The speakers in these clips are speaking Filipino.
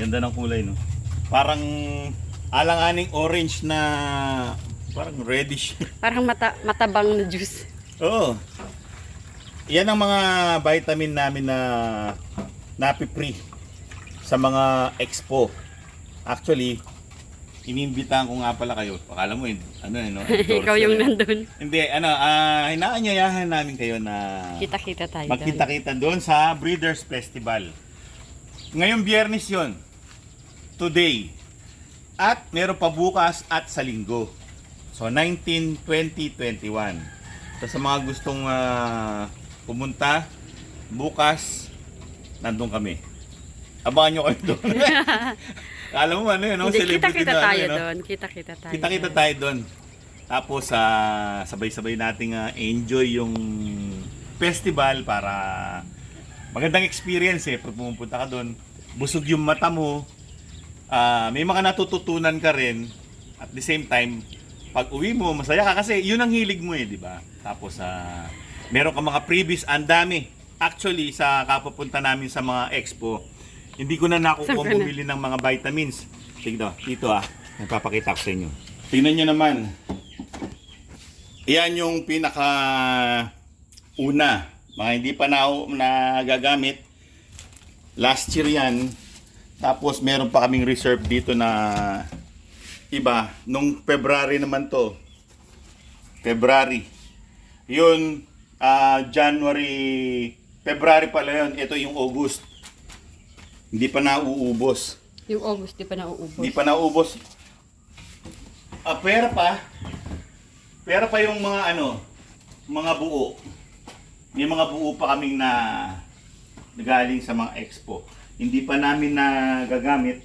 Ganda ng kulay, no? Parang alang-aning orange na parang reddish. Parang matabang na juice. Oo. Yan ang mga vitamin namin na napipree sa mga expo. Actually, inimbitahan ko nga pala kayo. Akala mo, no? Ikaw yung nandun. Hindi, inaanyayahan namin kayo na Kita-kita tayo. magkita-kita doon sa Breeders Festival. Ngayong Biyernes yon, today, at meron pa bukas at sa linggo. So, 19, 20, 21. So, sa mga gustong pumunta, bukas, nandun kami. Abangan nyo kayo doon. Alam mo, no? Hindi, Celebrity kita-kita na, tayo no? doon. Kita-kita tayo. Kita-kita tayo doon. Tapos, sabay-sabay nating enjoy yung festival para magandang experience pag pumunta ka doon. Busog yung mata mo. May mga natututunan ka rin. At the same time, pag uwi mo, masaya ka kasi yun ang hilig mo di ba? Tapos, meron ka mga freebies, ang dami. Actually, sa kapupunta namin sa mga expo, hindi ko na nakukuha bumili ng mga vitamins. Tignan, dito nagpapakita ko sa inyo. Tingnan nyo naman. Yan yung pinaka una. Mga hindi pa nagagamit. Last year yan. Tapos meron pa kaming reserve dito na iba. Nung February naman to. February. Yun, February pala yun. Ito yung August. Hindi pa nauubos. Yung August, di pa nauubos. Hindi pa nauubos. Pera pa. Pera pa yung mga mga buo. May mga buo pa kaming nagaling sa mga expo. Hindi pa namin nagagamit.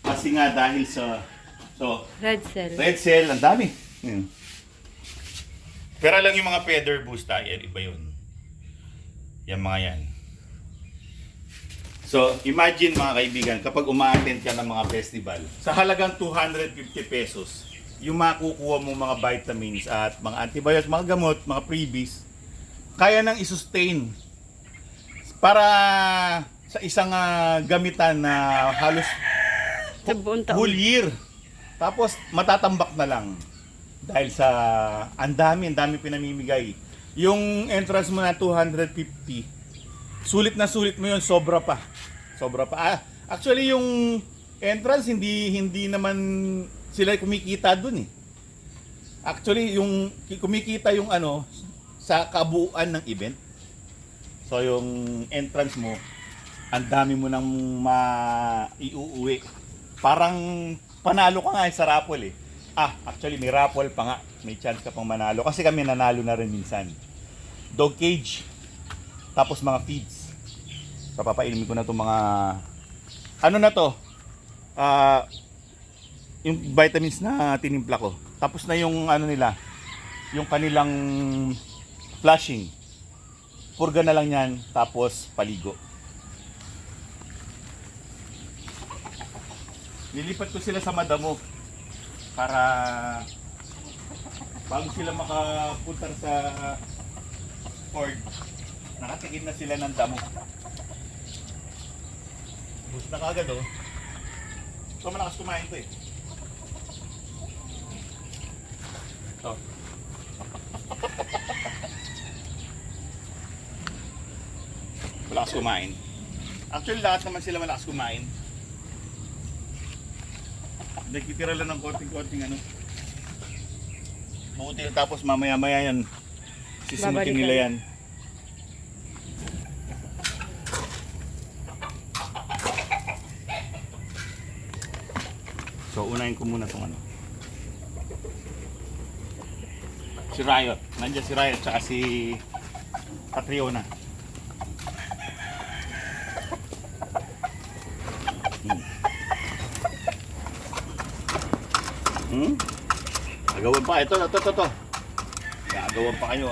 Kasi nga dahil sa Red Cell. Red Cell, ang dami. Pero lang yung mga feather boost iba yun. Yung mga yan. So, imagine mga kaibigan, kapag uma-attend ka ng mga festival, sa halagang 250 pesos, yung makukuha mo mga vitamins at mga antibiotics, mga gamot, mga freebies, kaya nang isustain para sa isang gamitan na halos Sa buong taon. whole year. Tapos, matatambak na lang. Dahil sa ang dami pinamimigay. Yung entrance mo na 250, sulit na sulit mo yun, sobra pa. Actually, yung entrance, hindi naman sila kumikita dun Actually, yung kumikita yung sa kabuuan ng event. So, yung entrance mo, ang dami mo nang maiuuwi. Parang panalo ka nga sa raffle actually, may raffle pa nga. May chance ka pang manalo. Kasi kami nanalo na rin minsan. Dog cage. Tapos mga feeds. So, papainumin ko na itong mga na to, yung vitamins na tinimpla ko. Tapos na yung nila, yung kanilang flushing. Purga na lang yan, tapos paligo. Nilipat ko sila sa madamo para bago sila makapunta sa cord, nakatigid na sila ng damo. Bus na kagad So malakas kumain to Malakas kumain. Actually lahat naman sila malakas kumain. Nagtitira lang ng konting-konting buti tapos mamaya-maya yan sisimutin nila yan. So, unahin ko muna itong si Riot. Nandiyan si Riot tsaka si Catriona. Agawan pa. Ito. Agawan pa kayo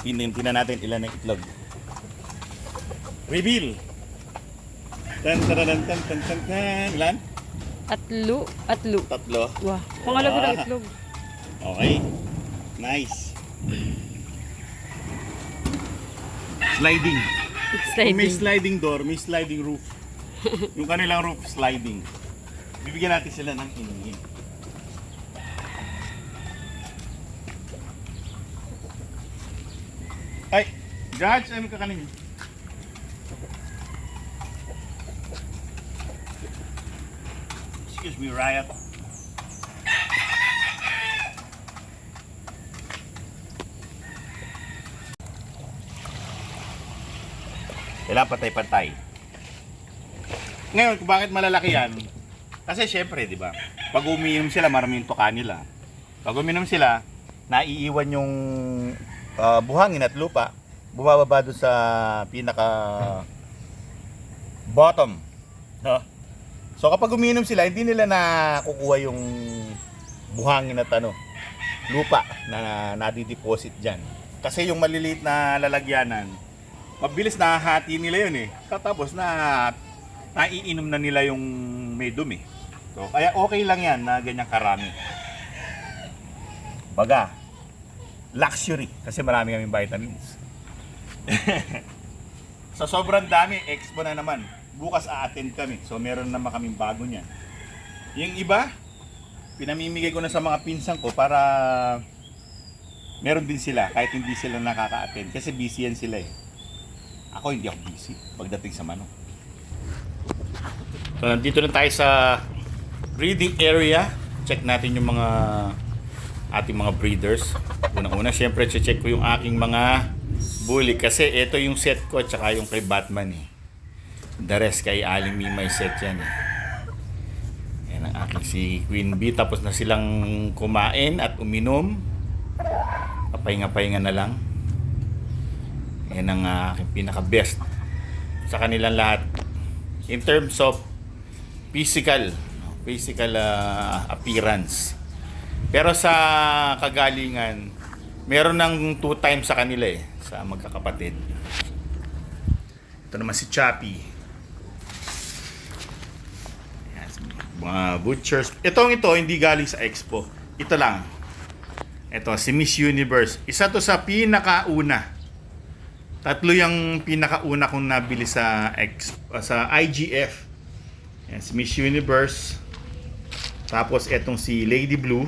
Tingnan natin ilan ang itlog. Reveal! Tan. Ilan? Tatlo. Tatlo. Wow. Pangalago ng itlog. Okay. Nice. Sliding. Kung may Sliding. sliding door, may sliding roof. Yung kanilang roof sliding. Bibigyan natin sila ng iningin. Ay, Judge, ay magkakanin. Excuse me, Riot. Kailangan patay-patay. Ngayon, kung bakit malalaki yan? Kasi syempre, di ba? Pag umiinom sila, maraming tuka nila. Pag uminom sila, naiiwan yung buhangin at lupa. Bumababa doon sa pinaka bottom. No? So kapag umiinom sila, hindi nila nakukuha yung buhangin at lupa na nadideposit dyan. Kasi yung maliliit na lalagyanan, mabilis nahahati nila yun eh. Tapos naiinom na nila yung may dumi. So, kaya okay lang yan na ganyang karami. Baga, luxury. Kasi marami kaming vitamins. So, sobrang dami. Expo na naman. Bukas a-attend kami. So, meron naman kaming bago niyan. Yung iba, pinamimigay ko na sa mga pinsan ko para meron din sila kahit hindi sila nakaka-attend. Kasi busy yan sila eh. Ako hindi ako busy pagdating sa manok. So, nandito na tayo sa breeding area. Check natin yung mga ating mga breeders. Unang-una, syempre, check ko yung aking mga bully. Kasi ito yung set ko at saka yung kay Batman eh. The rest kay Aling Mimay set yan eh. Yan ang aking si Queen Bee. Tapos na silang kumain at uminom. Papahinga-pahinga na lang. Yan ang aking pinaka-best sa kanilang lahat. In terms of physical appearance. Pero sa kagalingan, meron ng 2 times sa kanila eh, sa magkakapatid. Ito naman si Chappy. Yan, mga butchers. Ito hindi galing sa expo. Ito lang. Ito, si Miss Universe. Isa to sa pinakauna. 3 yung pinakauna kong nabili sa IGF. Yan, si Miss Universe. Tapos etong si Lady Blue.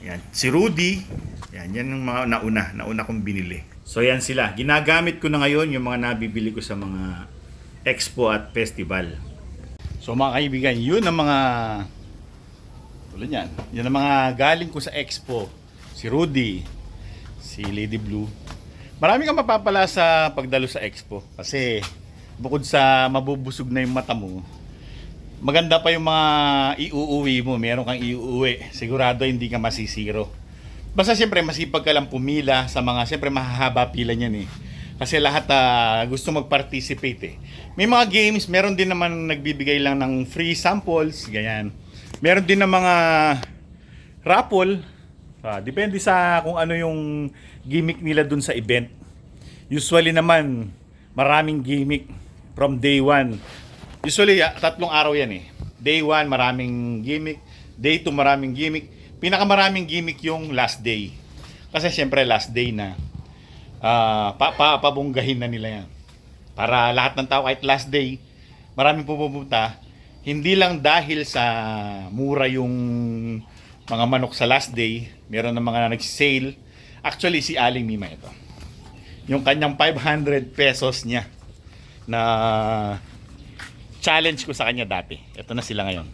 Yan, si Rudy. Yan yung mga nauna kong binili. So yan sila. Ginagamit ko na ngayon yung mga nabibili ko sa mga expo at festival. So mga kaibigan, yun ang mga tulad yan. Yan ang mga galing ko sa expo. Si Rudy, si Lady Blue. Marami kang mapapala sa pagdalo sa expo. Kasi bukod sa mabubusog na yung mata mo, maganda pa yung mga iuuwi mo. Meron kang iuuwi. Sigurado hindi ka masisiro. Basta siyempre masipag ka lang pumila sa mga, siyempre mahahaba pila niyan eh. Kasi lahat gusto mag-participate eh. May mga games, meron din naman nagbibigay lang ng free samples, ganyan. Meron din ng mga raffle. Depende sa kung ano yung gimmick nila dun sa event. Usually naman, maraming gimmick from day 1. Usually, 3 araw yan eh. Day 1, maraming gimmick. Day 2, maraming gimmick. Pinakamaraming gimmick yung last day. Kasi syempre last day na. Pabunggahin na nila yan. Para lahat ng tao, kahit last day, maraming pupunta. Hindi lang dahil sa mura yung mga manok sa last day. Meron ng mga nag-sale. Actually, si Aling Mima ito. Yung kanyang 500 pesos niya na challenge ko sa kanya dati. Ito na sila ngayon.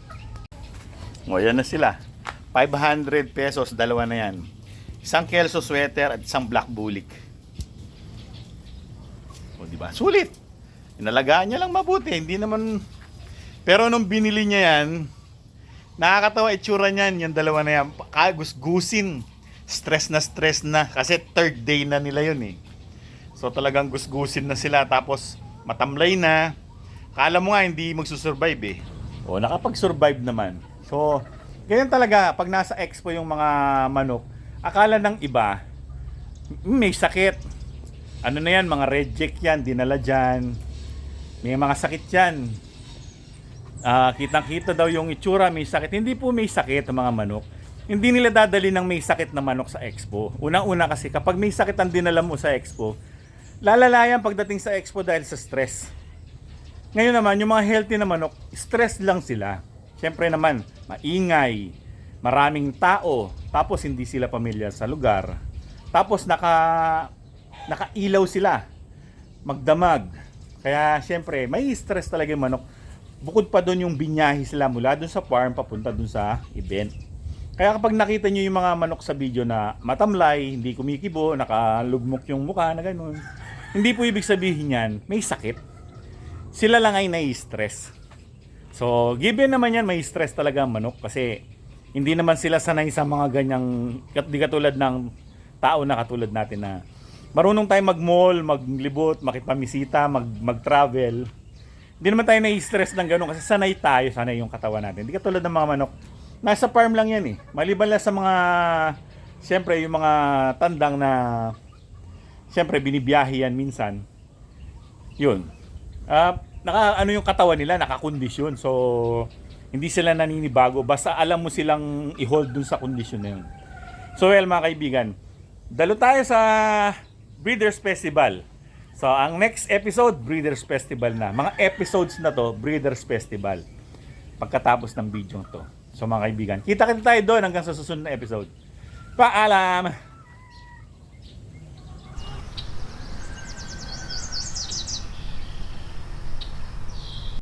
O, yan na sila. 500 pesos, 2 na yan. Isang Kelso sweater at isang black bulik. O, diba? Sulit. Inalagaan niya lang mabuti. Hindi naman... Pero nung binili niya yan, nakakatawa itsura niyan, yung 2 na yan. Gusgusin. Stress na. Kasi 3rd day na nila yun eh. So talagang gusgusin na sila. Tapos matamlay na. Kala mo nga hindi magsusurvive eh. O, nakapag-survive naman. So, ganyan talaga. Pag nasa expo yung mga manok, akala ng iba, may sakit. Ano na yan, mga reject yan, dinala dyan. May mga sakit yan. Kitang-kita daw yung itsura, may sakit. Hindi po may sakit ang mga manok. Hindi nila dadali ng may sakit na manok sa expo. Unang-una kasi, kapag may sakit ang dinala mo sa expo, lalalayan pagdating sa expo dahil sa stress. Ngayon naman, yung mga healthy na manok, stress lang sila. Siyempre naman, maingay, maraming tao, tapos hindi sila pamilyar sa lugar. Tapos nakailaw sila, magdamag. Kaya siyempre, may stress talaga yung manok. Bukod pa doon yung binyahe sila mula doon sa farm papunta doon sa event. Kaya kapag nakita nyo yung mga manok sa video na matamlay, hindi kumikibo, nakalugmok yung mukha na ganun, hindi po ibig sabihin yan, may sakit. Sila lang ay nai-stress. So, given naman yan, may stress talaga ang manok kasi hindi naman sila sanay sa mga ganyang, di katulad ng tao na katulad natin na marunong tayo mag-mall, maglibot, makipamisita, mag-travel. Hindi naman tayo nai-stress ng ganun kasi sanay tayo, sanay yung katawan natin. Di katulad ng mga manok. Nasa farm lang yan eh. Maliban lang sa mga, siyempre yung mga tandang na, siyempre binibiyahe yan minsan. Yun. Ano yung katawan nila, nakakondisyon. So, hindi sila naninibago. Basta alam mo silang i-hold dun sa kondisyon na yun. So, well mga kaibigan, dalo tayo sa Breeders Festival. So, ang next episode, Breeders Festival na. Mga episodes na to, Breeders Festival. Pagkatapos ng video to. So mga kaibigan, kita tayo doon hanggang sa susunod na episode. Paalam!